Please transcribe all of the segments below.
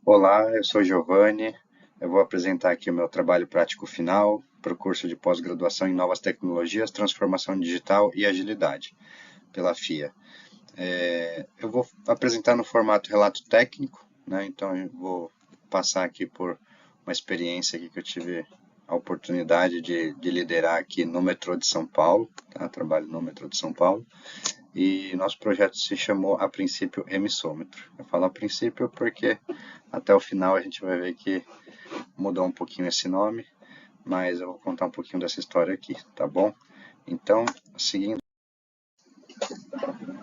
Olá, eu sou Giovanni. Eu vou apresentar aqui o meu trabalho prático final para o curso de pós-graduação em Novas Tecnologias, Transformação Digital e Agilidade, pela FIA. Eu vou apresentar no formato relato técnico, né? Então eu vou passar aqui por uma experiência aqui que eu tive a oportunidade de liderar aqui no metrô de São Paulo, tá? Trabalho no metrô de São Paulo. E nosso projeto se chamou, a princípio, Emissômetro. Eu falo a princípio porque até o final a gente vai ver que mudou um pouquinho esse nome, mas eu vou contar um pouquinho dessa história aqui, tá bom? Então, seguindo,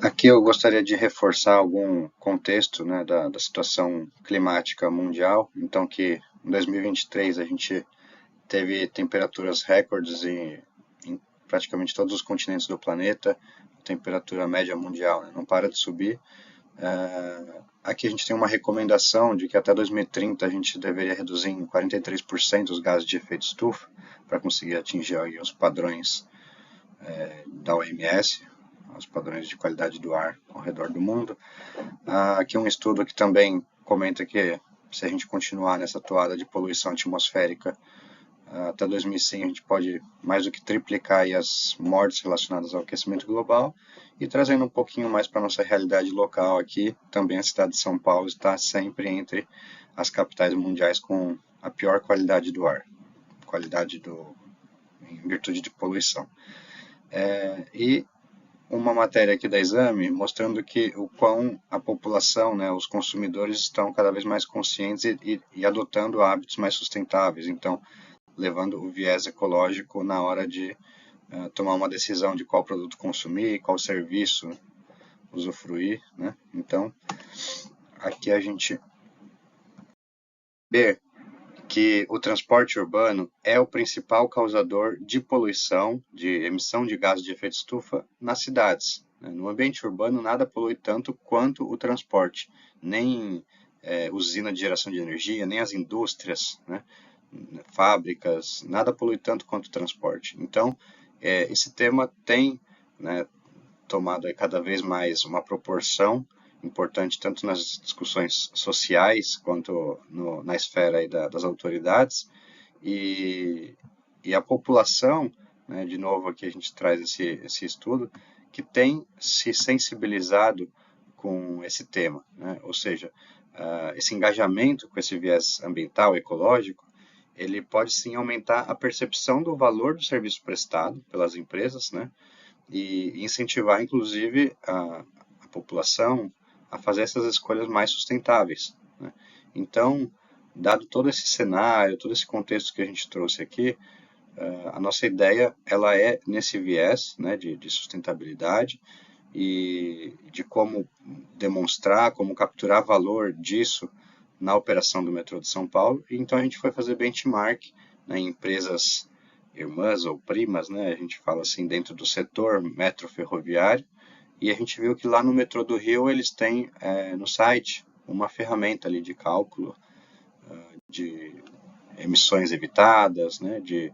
aqui eu gostaria de reforçar algum contexto, né, da situação climática mundial. Então, que em 2023 a gente teve temperaturas recordes em praticamente todos os continentes do planeta. A temperatura média mundial, né, não para de subir. Aqui a gente tem uma recomendação de que até 2030 a gente deveria reduzir em 43% os gases de efeito estufa para conseguir atingir aí os padrões da OMS, os padrões de qualidade do ar ao redor do mundo. Aqui um estudo que também comenta que se a gente continuar nessa toada de poluição atmosférica, até 2100 a gente pode mais do que triplicar aí as mortes relacionadas ao aquecimento global. E trazendo um pouquinho mais para a nossa realidade local aqui, também a cidade de São Paulo está sempre entre as capitais mundiais com a pior qualidade do ar, qualidade em virtude de poluição. E uma matéria aqui da Exame mostrando que o quão a população, né, os consumidores estão cada vez mais conscientes e adotando hábitos mais sustentáveis. Então, levando o viés ecológico na hora de tomar uma decisão de qual produto consumir, qual serviço usufruir, né? Então, aqui a gente vê que o transporte urbano é o principal causador de poluição, de emissão de gases de efeito estufa nas cidades. No ambiente urbano, nada polui tanto quanto o transporte, nem usina de geração de energia, nem as indústrias, né? Fábricas, nada polui tanto quanto o transporte. Então, esse tema tem, né, tomado aí cada vez mais uma proporção importante tanto nas discussões sociais quanto na esfera aí das autoridades e, e a população, né, de novo aqui a gente traz esse estudo, que tem se sensibilizado com esse tema, né? Ou seja, esse engajamento com esse viés ambiental, ecológico, ele pode sim aumentar a percepção do valor do serviço prestado pelas empresas, né? E incentivar, inclusive, a população a fazer essas escolhas mais sustentáveis, né? Então, dado todo esse cenário, todo esse contexto que a gente trouxe aqui, a nossa ideia ela é nesse viés, né, de sustentabilidade e de como demonstrar, como capturar valor disso na operação do metrô de São Paulo. E então a gente foi fazer benchmark, né, em empresas irmãs ou primas, né, a gente fala assim, dentro do setor metro ferroviário, e a gente viu que lá no metrô do Rio eles têm no site uma ferramenta ali de cálculo de emissões evitadas, né, de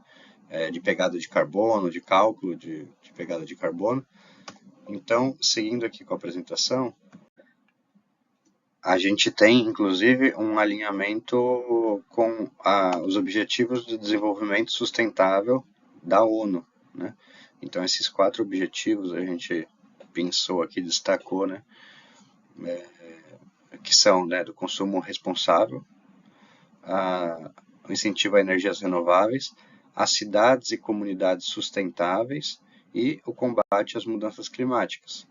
pegada de carbono, de cálculo de pegada de carbono. Então, seguindo aqui com a apresentação, a gente tem, inclusive, um alinhamento com os Objetivos de Desenvolvimento Sustentável da ONU, né? Então, esses 4 objetivos a gente pensou aqui, destacou, né? Que são, né, do consumo responsável, o incentivo a energias renováveis, as cidades e comunidades sustentáveis e o combate às mudanças climáticas.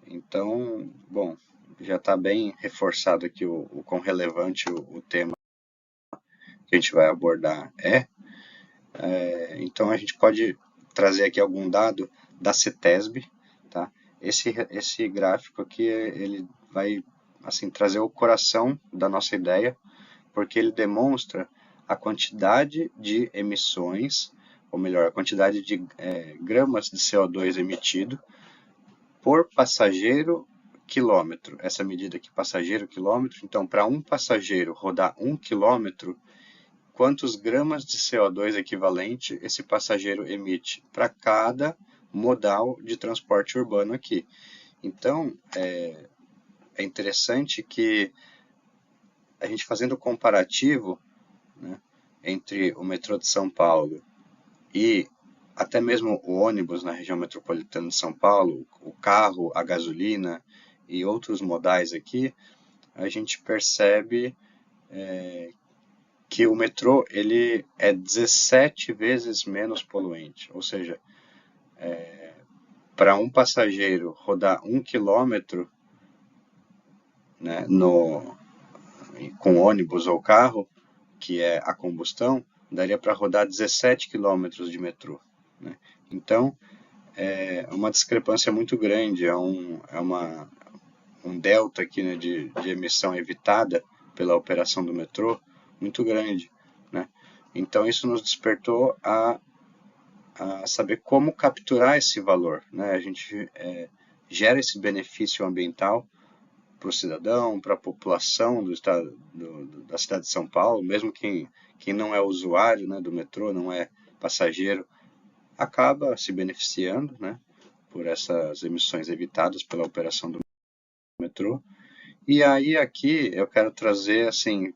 Então, bom, já está bem reforçado aqui o quão relevante o tema que a gente vai abordar é. Então, a gente pode trazer aqui algum dado da CETESB, tá? Esse gráfico aqui, ele vai assim, trazer o coração da nossa ideia, porque ele demonstra a quantidade de emissões, ou melhor, a quantidade de gramas de CO2 emitido por passageiro quilômetro. Essa medida aqui, passageiro quilômetro. Então, para um passageiro rodar 1 quilômetro, quantos gramas de CO2 equivalente esse passageiro emite para cada modal de transporte urbano aqui? Então, é interessante que a gente fazendo o comparativo, né, entre o metrô de São Paulo e até mesmo o ônibus na região metropolitana de São Paulo, o carro, a gasolina e outros modais aqui, a gente percebe que o metrô ele é 17 vezes menos poluente. Ou seja, para um passageiro rodar 1 quilômetro, né, com ônibus ou carro, que é a combustão, daria para rodar 17 quilômetros de metrô. Né? Então, é uma discrepância muito grande, um delta aqui, né, de emissão evitada pela operação do metrô muito grande. Né? Então, isso nos despertou a saber como capturar esse valor. Né? A gente gera esse benefício ambiental para o cidadão, para a população do estado, da cidade de São Paulo, mesmo quem não é usuário, né, do metrô, não é passageiro, acaba se beneficiando, né, por essas emissões evitadas pela operação do metrô. E aí aqui eu quero trazer assim,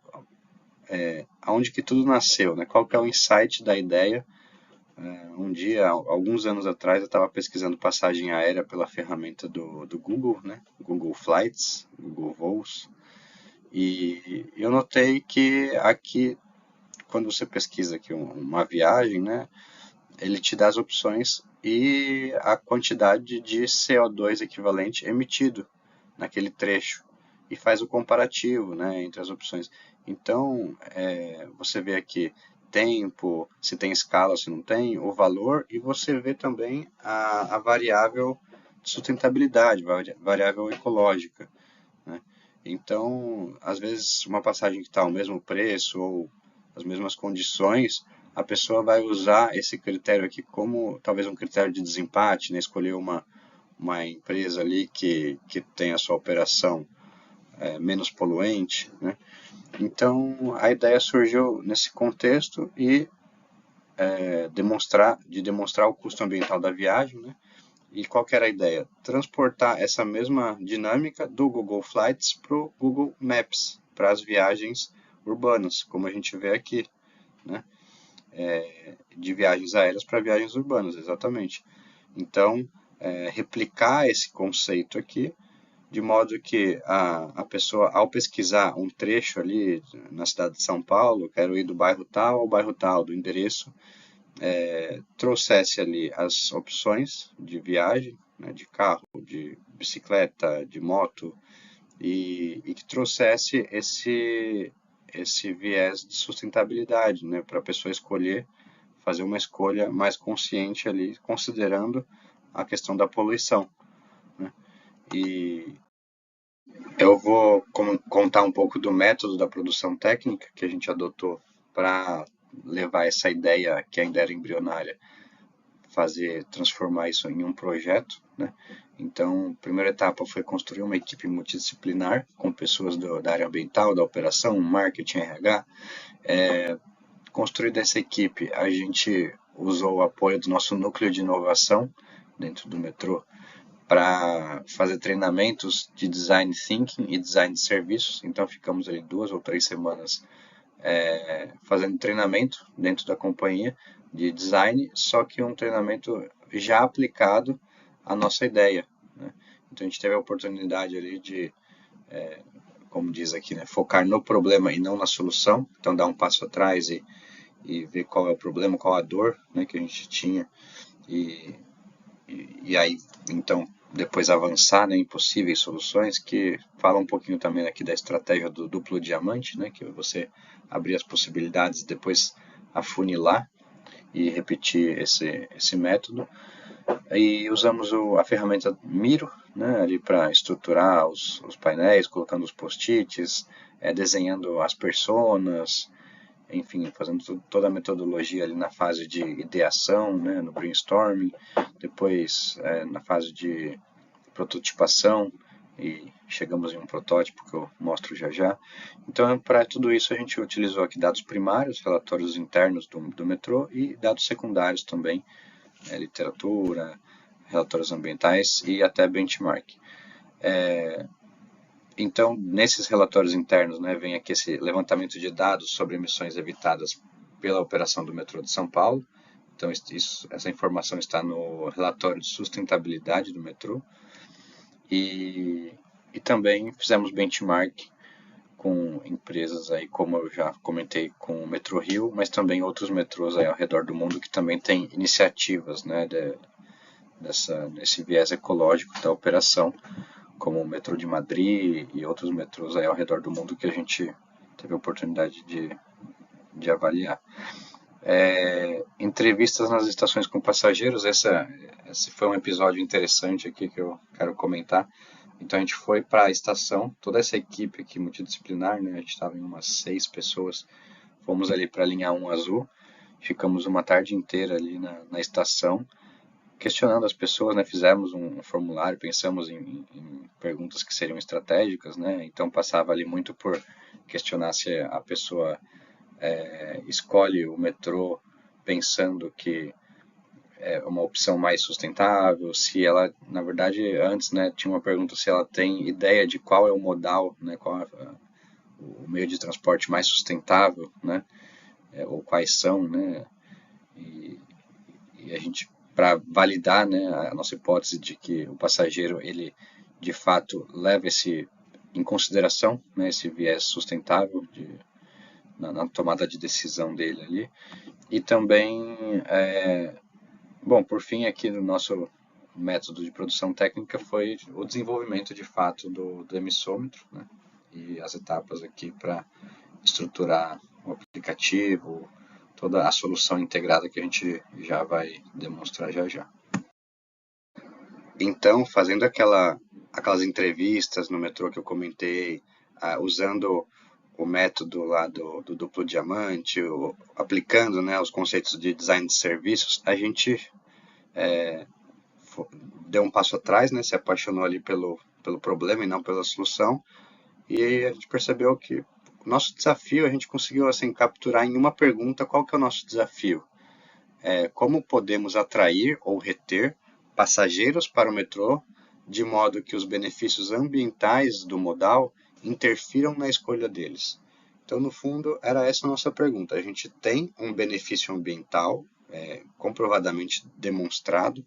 aonde que tudo nasceu, né? Qual que é o insight da ideia? Um dia, alguns anos atrás, eu estava pesquisando passagem aérea pela ferramenta do Google, né? Google Flights, Google Voos, e eu notei que aqui, quando você pesquisa aqui uma viagem, né? Ele te dá as opções e a quantidade de CO2 equivalente emitido naquele trecho e faz o comparativo, né, entre as opções. Então, você vê aqui tempo, se tem escala, se não tem, o valor, e você vê também a variável de sustentabilidade, variável ecológica. Né? Então, às vezes, uma passagem que está ao mesmo preço ou as mesmas condições, a pessoa vai usar esse critério aqui como talvez um critério de desempate, né? Escolher uma empresa ali que tem a sua operação menos poluente. Né? Então, a ideia surgiu nesse contexto e demonstrar o custo ambiental da viagem, né? E qual que era a ideia? Transportar essa mesma dinâmica do Google Flights para o Google Maps, para as viagens urbanas, como a gente vê aqui, né? De viagens aéreas para viagens urbanas, exatamente. Então, replicar esse conceito aqui, de modo que a pessoa, ao pesquisar um trecho ali na cidade de São Paulo, quero ir do bairro tal ao bairro tal, do endereço, trouxesse ali as opções de viagem, né, de carro, de bicicleta, de moto, e que trouxesse esse viés de sustentabilidade, né, para a pessoa escolher, fazer uma escolha mais consciente ali, considerando a questão da poluição. Né? E eu vou contar um pouco do método da produção técnica que a gente adotou para levar essa ideia, que ainda era embrionária, transformar isso em um projeto, né? Então, a primeira etapa foi construir uma equipe multidisciplinar com pessoas da área ambiental, da operação, marketing, RH. Construída essa equipe, a gente usou o apoio do nosso núcleo de inovação dentro do metrô para fazer treinamentos de design thinking e design de serviços. Então, ficamos ali 2 ou 3 semanas fazendo treinamento dentro da companhia de design, só que um treinamento já aplicado à nossa ideia. Né? Então a gente teve a oportunidade ali de, como diz aqui, né, focar no problema e não na solução. Então dar um passo atrás e ver qual é o problema, qual a dor, né, que a gente tinha e aí então depois avançar, né, em possíveis soluções, que fala um pouquinho também aqui da estratégia do duplo diamante, né, que é você abrir as possibilidades e depois afunilar e repetir esse método. E usamos a ferramenta Miro, né, ali para estruturar os painéis, colocando os post-its, desenhando as personas, enfim, fazendo toda a metodologia ali na fase de ideação, né, no brainstorming, depois na fase de prototipação e chegamos em um protótipo que eu mostro já já. Então, para tudo isso a gente utilizou aqui dados primários, relatórios internos do metrô e dados secundários também, literatura, relatórios ambientais e até benchmark. Então, nesses relatórios internos, né, vem aqui esse levantamento de dados sobre emissões evitadas pela operação do metrô de São Paulo. Então, essa informação está no relatório de sustentabilidade do metrô. E também fizemos benchmark com empresas aí, como eu já comentei, com o Metrô Rio, mas também outros metrôs aí ao redor do mundo que também têm iniciativas, né, desse viés ecológico da operação, como o metrô de Madrid e outros metrôs aí ao redor do mundo que a gente teve a oportunidade de avaliar. Entrevistas nas estações com passageiros, esse foi um episódio interessante aqui que eu quero comentar. Então a gente foi para a estação, toda essa equipe aqui multidisciplinar, né? A gente estava em umas 6 pessoas, fomos ali para a linha 1 azul, ficamos uma tarde inteira ali na estação, questionando as pessoas, né? Fizemos um formulário, pensamos em perguntas que seriam estratégicas, né? Então passava ali muito por questionar se a pessoa escolhe o metrô pensando que é uma opção mais sustentável, se ela, na verdade, antes, né, tinha uma pergunta se ela tem ideia de qual é o modal, né, qual é o meio de transporte mais sustentável, né, ou quais são, né, e, e a gente, para validar, né, a nossa hipótese de que o passageiro, ele, de fato, leva esse em consideração, né, esse viés sustentável na tomada de decisão dele ali, e também bom, por fim, aqui no nosso método de produção técnica foi o desenvolvimento de fato do emissômetro, né? E as etapas aqui para estruturar o aplicativo, toda a solução integrada que a gente já vai demonstrar já já. Então, fazendo aquelas entrevistas no metrô que eu comentei, usando o método lá do duplo diamante, aplicando, né, os conceitos de design de serviços, a gente deu um passo atrás, né, se apaixonou ali pelo problema e não pela solução, e a gente percebeu que o nosso desafio, a gente conseguiu assim, capturar em uma pergunta qual que é o nosso desafio. Como podemos atrair ou reter passageiros para o metrô de modo que os benefícios ambientais do modal interfiram na escolha deles. Então, no fundo, era essa a nossa pergunta. A gente tem um benefício ambiental comprovadamente demonstrado,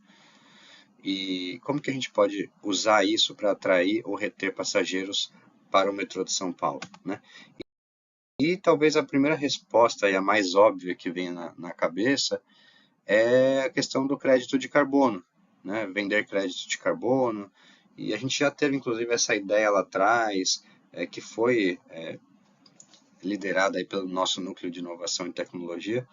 e como que a gente pode usar isso para atrair ou reter passageiros para o metrô de São Paulo, né? E talvez a primeira resposta e a mais óbvia que vem na cabeça é a questão do crédito de carbono, né? Vender crédito de carbono. E a gente já teve, inclusive, essa ideia lá atrás, que foi liderada aí pelo nosso núcleo de inovação e tecnologia,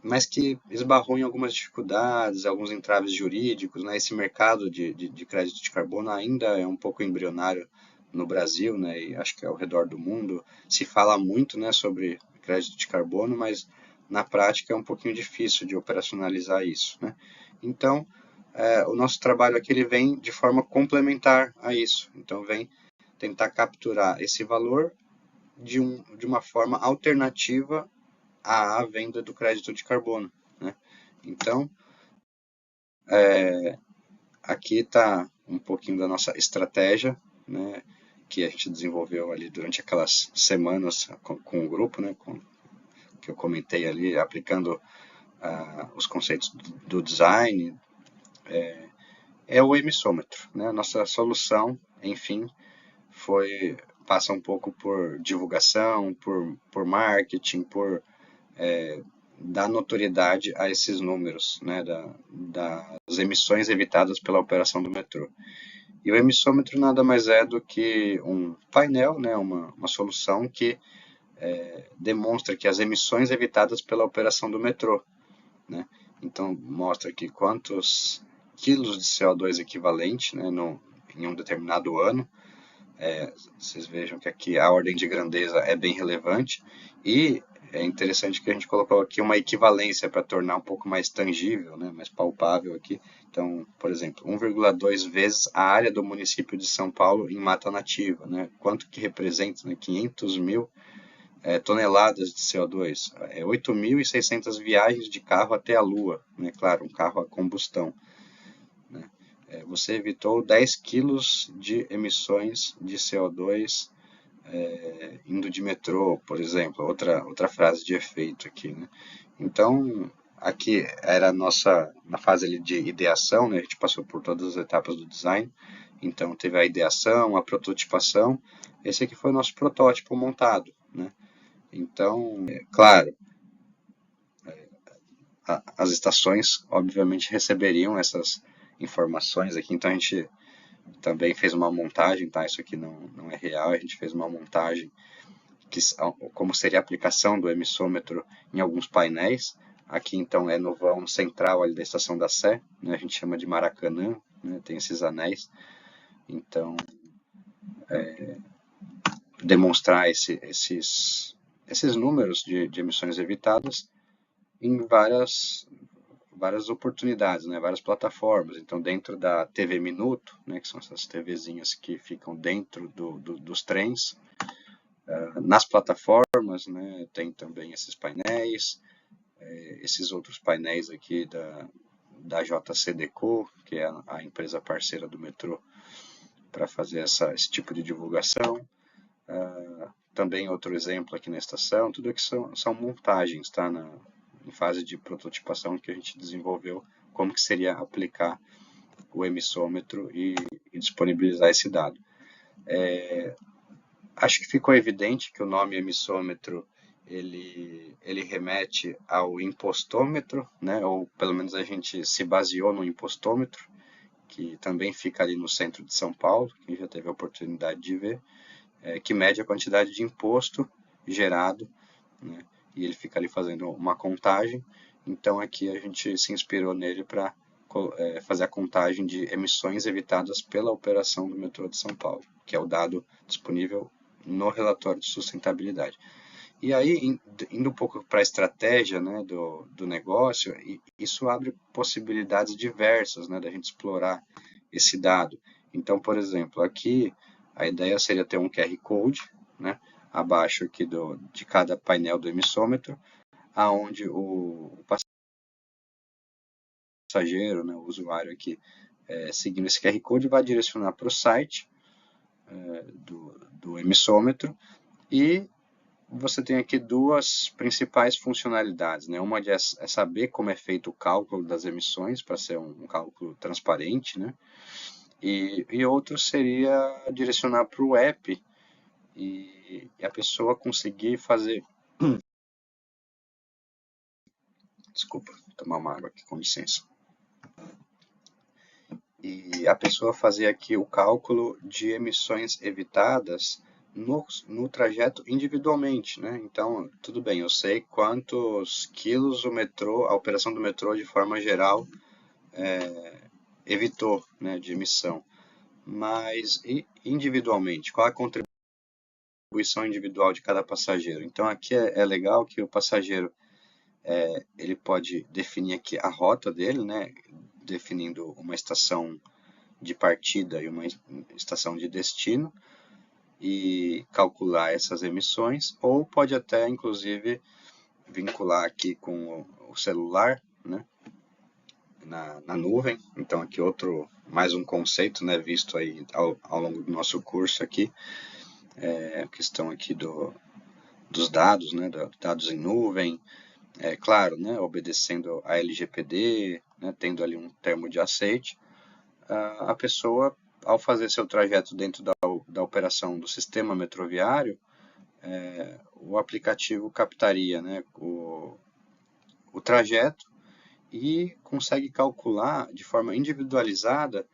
mas que esbarrou em algumas dificuldades, alguns entraves jurídicos, né? Esse mercado de crédito de carbono ainda é um pouco embrionário no Brasil, né? E acho que ao redor do mundo se fala muito, né, sobre crédito de carbono, mas na prática é um pouquinho difícil de operacionalizar isso, né? Então, o nosso trabalho aqui ele vem de forma complementar a isso. Então, vem tentar capturar esse valor de uma forma alternativa à venda do crédito de carbono, né? Então, aqui está um pouquinho da nossa estratégia, né, que a gente desenvolveu ali durante aquelas semanas com o grupo, né, que eu comentei ali, aplicando os conceitos do design, é o emissômetro, né? A nossa solução, enfim, passa um pouco por divulgação, por marketing, por dar notoriedade a esses números, né, das emissões evitadas pela operação do metrô. E o emissômetro nada mais é do que um painel, né, uma solução que demonstra que as emissões evitadas pela operação do metrô, né? Então mostra aqui quantos quilos de CO2 equivalente, né, em um determinado ano. Vocês vejam que aqui a ordem de grandeza é bem relevante e é interessante que a gente colocou aqui uma equivalência para tornar um pouco mais tangível, né, mais palpável aqui. Então, por exemplo, 1,2 vezes a área do município de São Paulo em mata nativa, né? Quanto que representa? Né, 500 mil toneladas de CO2, 8.600 viagens de carro até a Lua, né? Claro, um carro a combustão, né? você evitou 10 quilos de emissões de CO2 indo de metrô, por exemplo, outra frase de efeito aqui, né? Então, aqui era a nossa, na fase ali de ideação, né? A gente passou por todas as etapas do design, então teve a ideação, a prototipação, esse aqui foi o nosso protótipo montado, né? Então, claro, as estações obviamente receberiam essas informações aqui, então a gente também fez uma montagem, tá? Isso aqui não é real, a gente fez uma montagem que, como seria a aplicação do emissômetro em alguns painéis. Aqui então é no vão central ali da Estação da Sé, né? A gente chama de Maracanã, né? Tem esses anéis. Então, demonstrar esses números de emissões evitadas em várias oportunidades, né? Várias plataformas. Então, dentro da TV Minuto, né? Que são essas TVzinhas que ficam dentro dos trens, nas plataformas, né? Tem também esses painéis, esses outros painéis aqui da JCDecaux, que é a empresa parceira do metrô, para fazer esse tipo de divulgação. Também outro exemplo aqui na estação, tudo aqui são montagens, tá? Em fase de prototipação que a gente desenvolveu como que seria aplicar o emissômetro e disponibilizar esse dado. Acho que ficou evidente que o nome emissômetro ele remete ao impostômetro, né? Ou pelo menos a gente se baseou no impostômetro, que também fica ali no centro de São Paulo, quem já teve a oportunidade de ver, que mede a quantidade de imposto gerado, né? E ele fica ali fazendo uma contagem. Então aqui a gente se inspirou nele para fazer a contagem de emissões evitadas pela operação do metrô de São Paulo, que é o dado disponível no relatório de sustentabilidade. E aí, indo um pouco para a estratégia, né, do negócio, isso abre possibilidades diversas, né, da gente explorar esse dado. Então, por exemplo, aqui a ideia seria ter um QR Code, né, abaixo aqui de cada painel do emissômetro, aonde o passageiro, né, o usuário aqui, seguindo esse QR Code, vai direcionar para o site do emissômetro e você tem aqui duas principais funcionalidades, né? Uma é saber como é feito o cálculo das emissões, para ser um cálculo transparente, né? E outro seria direcionar para o app e a pessoa conseguir fazer. Desculpa, vou tomar uma água aqui, com licença. E a pessoa fazer aqui o cálculo de emissões evitadas no trajeto individualmente, né? Então, tudo bem, eu sei quantos quilos a operação do metrô de forma geral evitou, né, de emissão. Mas individualmente, qual a contribuição individual de cada passageiro? Então, aqui é legal que o passageiro ele pode definir aqui a rota dele, né, definindo uma estação de partida e uma estação de destino e calcular essas emissões, ou pode até, inclusive, vincular aqui com o celular, né, na nuvem. Então, aqui mais um conceito, né, visto aí ao longo do nosso curso aqui, a questão aqui dos dados, né, dados em nuvem, claro, né, obedecendo a LGPD, né, tendo ali um termo de aceite, a pessoa, ao fazer seu trajeto dentro da operação do sistema metroviário, o aplicativo captaria, né, o trajeto e consegue calcular de forma individualizada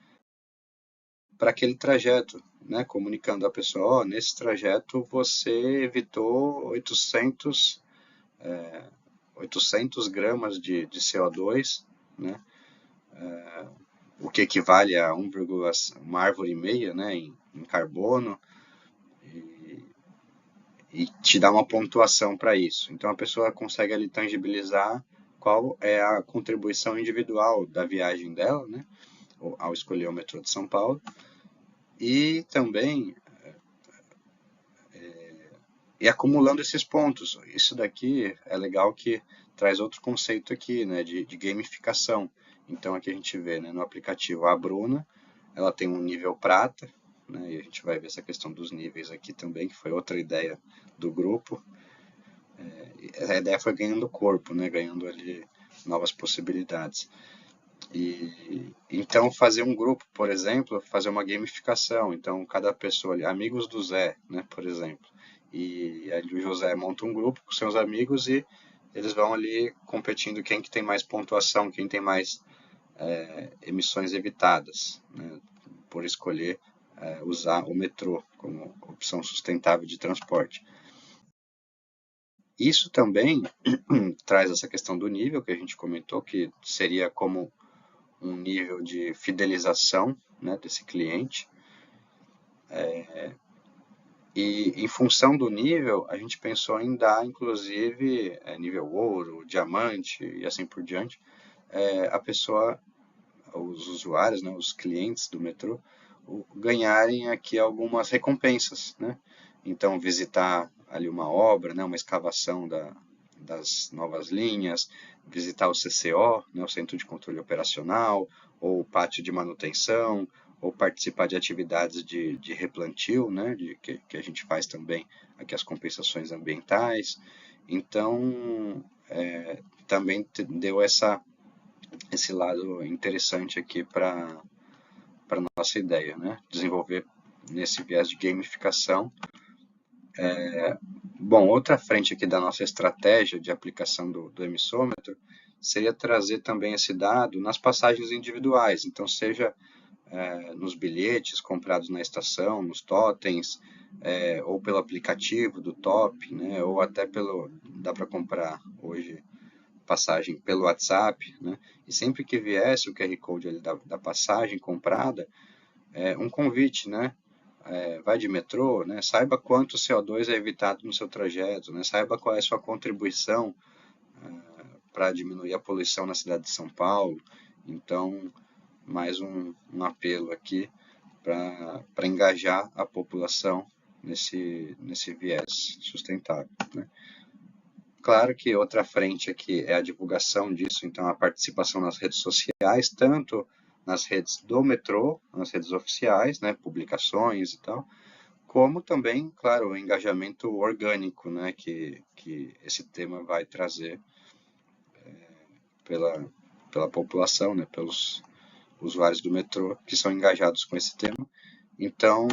para aquele trajeto, né, comunicando à pessoa, nesse trajeto você evitou 800 gramas de CO2, né, o que equivale a uma árvore e meia, né, em carbono, e te dá uma pontuação para isso. Então a pessoa consegue ali tangibilizar qual é a contribuição individual da viagem dela, né, ao escolher o metrô de São Paulo, e também acumulando esses pontos. Isso daqui é legal que traz outro conceito aqui, né, de gamificação. Então aqui a gente vê, né, no aplicativo a Bruna, ela tem um nível prata, né, e a gente vai ver essa questão dos níveis aqui também, que foi outra ideia do grupo. A ideia foi ganhando corpo, né, ganhando ali novas possibilidades. E então fazer um grupo, por exemplo, fazer uma gamificação. Então cada pessoa ali, amigos do Zé, né, por exemplo. E ali o José monta um grupo com seus amigos e eles vão ali competindo quem que tem mais pontuação, quem tem mais emissões evitadas, né, por escolher usar o metrô como opção sustentável de transporte. Isso também traz essa questão do nível que a gente comentou, que seria como um nível de fidelização, né, desse cliente. E em função do nível, a gente pensou em dar, inclusive, nível ouro, diamante e assim por diante, a pessoa, os usuários, né, os clientes do metrô, ganharem aqui algumas recompensas, né? Então, visitar ali uma obra, né, uma escavação das novas linhas, visitar o CCO, né, o Centro de Controle Operacional, ou o pátio de manutenção, ou participar de atividades de replantio, né, que a gente faz também aqui as compensações ambientais. Então, também deu esse lado interessante aqui para a nossa ideia, né? Desenvolver nesse viés de gamificação. Bom, outra frente aqui da nossa estratégia de aplicação do emissômetro seria trazer também esse dado nas passagens individuais. Então, seja nos bilhetes comprados na estação, nos totens, ou pelo aplicativo do Top, né? Ou até dá para comprar hoje passagem pelo WhatsApp, né? E sempre que viesse o QR Code ali da passagem comprada, um convite, né? Vai de metrô, né? Saiba quanto CO2 é evitado no seu trajeto, né? Saiba qual é a sua contribuição para diminuir a poluição na cidade de São Paulo. Então, mais um apelo aqui para engajar a população nesse viés sustentável, né? Claro que outra frente aqui é a divulgação disso, então a participação nas redes sociais, tanto nas redes do metrô, nas redes oficiais, né, publicações e tal, como também, claro, o engajamento orgânico, né, que esse tema vai trazer pela, pela população, né, pelos usuários do metrô que são engajados com esse tema. Então,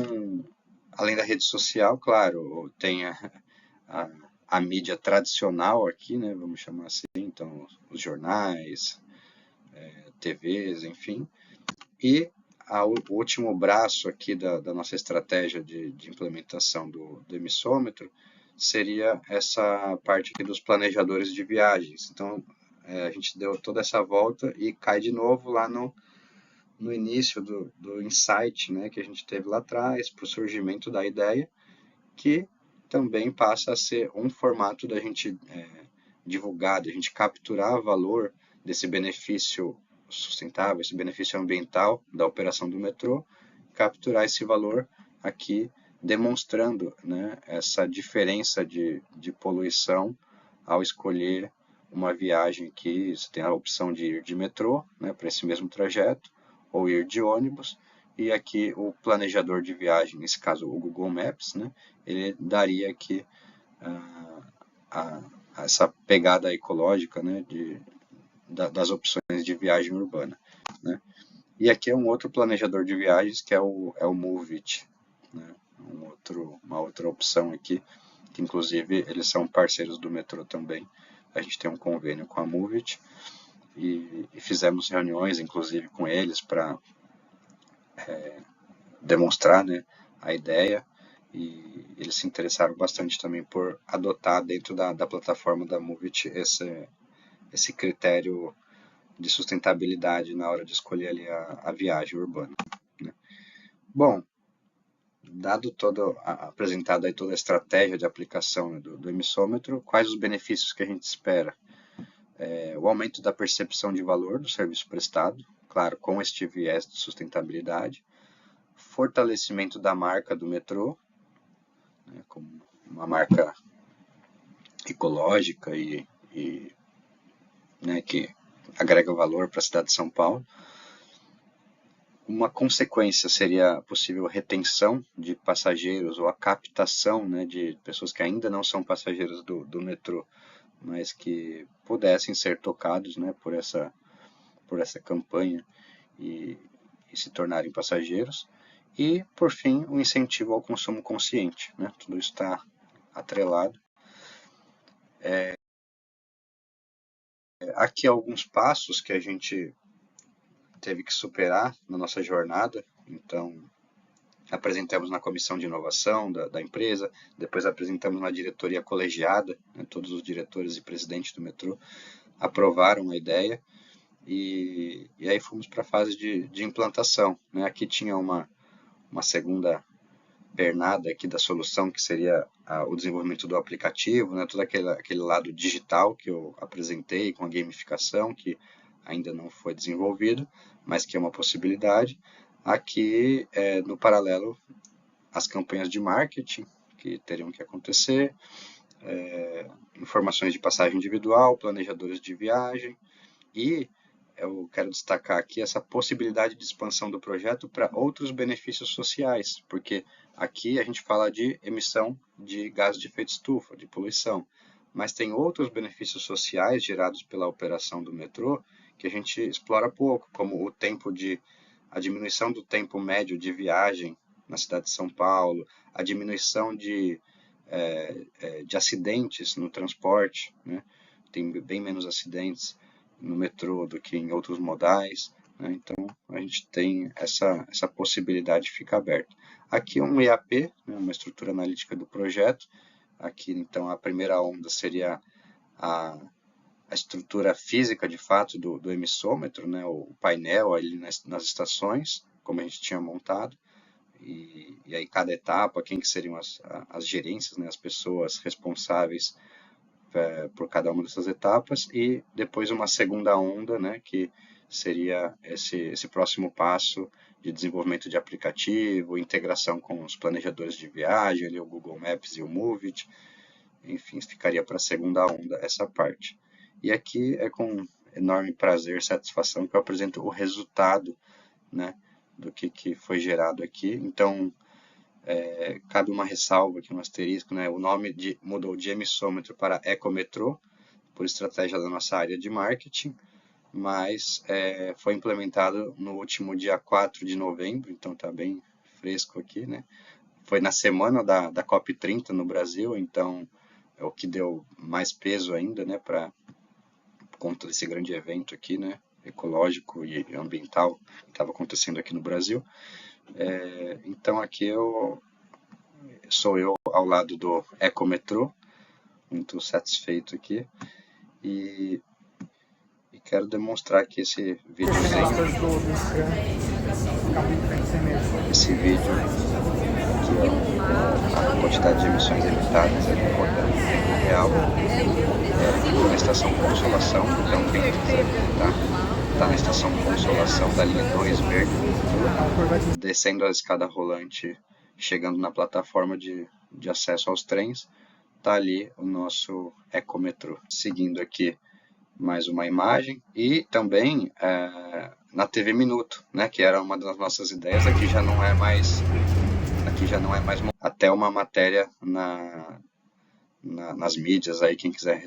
além da rede social, claro, tem a, a mídia tradicional aqui, né, vamos chamar assim, então os jornais, TVs, enfim, e o último braço aqui da nossa estratégia de implementação do emissômetro seria essa parte aqui dos planejadores de viagens. Então, a gente deu toda essa volta e cai de novo lá no início do insight, né, que a gente teve lá atrás, para o surgimento da ideia, que também passa a ser um formato da gente divulgar, da gente capturar valor desse benefício sustentável, esse benefício ambiental da operação do metrô, capturar esse valor aqui, demonstrando, né, essa diferença de poluição ao escolher uma viagem que você tem a opção de ir de metrô, né, para esse mesmo trajeto, ou ir de ônibus, e aqui o planejador de viagem, nesse caso o Google Maps, né, ele daria aqui a, essa pegada ecológica, né, das opções de viagem urbana, né. E aqui é um outro planejador de viagens que é o Moveit, né, uma outra opção aqui, que inclusive eles são parceiros do metrô também. A gente tem um convênio com a Moveit e fizemos reuniões, inclusive, com eles para demonstrar, né, a ideia, e eles se interessaram bastante também por adotar dentro da plataforma da Moveit esse critério de sustentabilidade na hora de escolher ali a viagem urbana, né? Bom, dado todo apresentado aí toda a estratégia de aplicação, né, do emissômetro, quais os benefícios que a gente espera? O aumento da percepção de valor do serviço prestado, claro, com este viés de sustentabilidade, fortalecimento da marca do metrô, né, como uma marca ecológica né, que agrega valor para a cidade de São Paulo. Uma consequência seria a possível retenção de passageiros ou a captação, né, de pessoas que ainda não são passageiros do metrô, mas que pudessem ser tocados, né, por essa campanha e, e se tornarem passageiros. E, por fim, o incentivo ao consumo consciente, né? Tudo isso está atrelado. Aqui alguns passos que a gente teve que superar na nossa jornada. Então, apresentamos na comissão de inovação da empresa, depois apresentamos na diretoria colegiada, né? Todos os diretores e presidentes do metrô aprovaram a ideia. E aí fomos para a fase de implantação, né? Aqui tinha uma segunda pernada aqui da solução, que seria o desenvolvimento do aplicativo, né? Todo aquele lado digital que eu apresentei com a gamificação, que ainda não foi desenvolvido, mas que é uma possibilidade. Aqui, no paralelo, as campanhas de marketing que teriam que acontecer, informações de passagem individual, planejadores de viagem e eu quero destacar aqui essa possibilidade de expansão do projeto para outros benefícios sociais, porque aqui a gente fala de emissão de gases de efeito estufa, de poluição, mas tem outros benefícios sociais gerados pela operação do metrô que a gente explora pouco, como a diminuição do tempo médio de viagem na cidade de São Paulo, a diminuição de acidentes no transporte, né? Tem bem menos acidentes no metrô do que em outros modais, né? Então a gente tem essa possibilidade de ficar aberto. Aqui um EAP, né, uma estrutura analítica do projeto. Aqui então a primeira onda seria a estrutura física de fato do emissômetro, né, o painel ali nas estações, como a gente tinha montado. E aí cada etapa, quem que seriam as gerências, né, as pessoas responsáveis por cada uma dessas etapas, e depois uma segunda onda, né, que seria esse próximo passo de desenvolvimento de aplicativo, integração com os planejadores de viagem, ali, o Google Maps e o Movit, enfim, ficaria para a segunda onda essa parte. E aqui é com enorme prazer e satisfação que eu apresento o resultado, né, do que foi gerado aqui. Então, cabe uma ressalva aqui, um asterisco, né? O nome mudou de emissômetro para ecometrô, por estratégia da nossa área de marketing, mas foi implementado no último dia 4 de novembro, então está bem fresco aqui, né? Foi na semana da COP30 no Brasil, então é o que deu mais peso ainda, né, por conta desse grande evento aqui, né, ecológico e ambiental que estava acontecendo aqui no Brasil. Então aqui sou eu ao lado do Ecometrô, muito satisfeito aqui, e quero demonstrar aqui esse videozinho. Esse vídeo aqui, ó, a quantidade de emissões evitadas aqui rodando em tempo real. Estou na estação Consolação, então quem quiser tá na estação Consolação da linha 2 verde, descendo a escada rolante, chegando na plataforma de acesso aos trens, tá ali o nosso ecometrô. Seguindo aqui mais uma imagem e também na TV Minuto, né, que era uma das nossas ideias. Aqui já não é mais até uma matéria nas mídias aí, quem quiser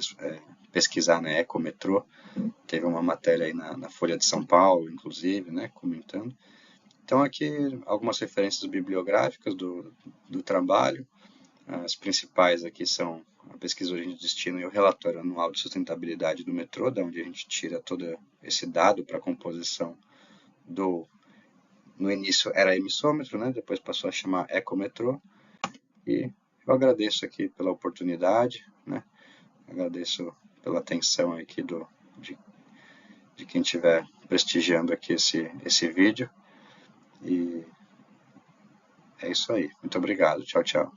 pesquisar, né, ecometrô, teve uma matéria aí na Folha de São Paulo, inclusive, né, comentando. Então aqui algumas referências bibliográficas do trabalho. As principais aqui são a pesquisa Origem de Destino e o relatório anual de sustentabilidade do metrô, da onde a gente tira todo esse dado para a composição no início era emissômetro, né? Depois passou a chamar ecometrô. E eu agradeço aqui pela oportunidade, né? Agradeço pela atenção aqui de quem estiver prestigiando aqui esse vídeo. E é isso aí. Muito obrigado. Tchau, tchau.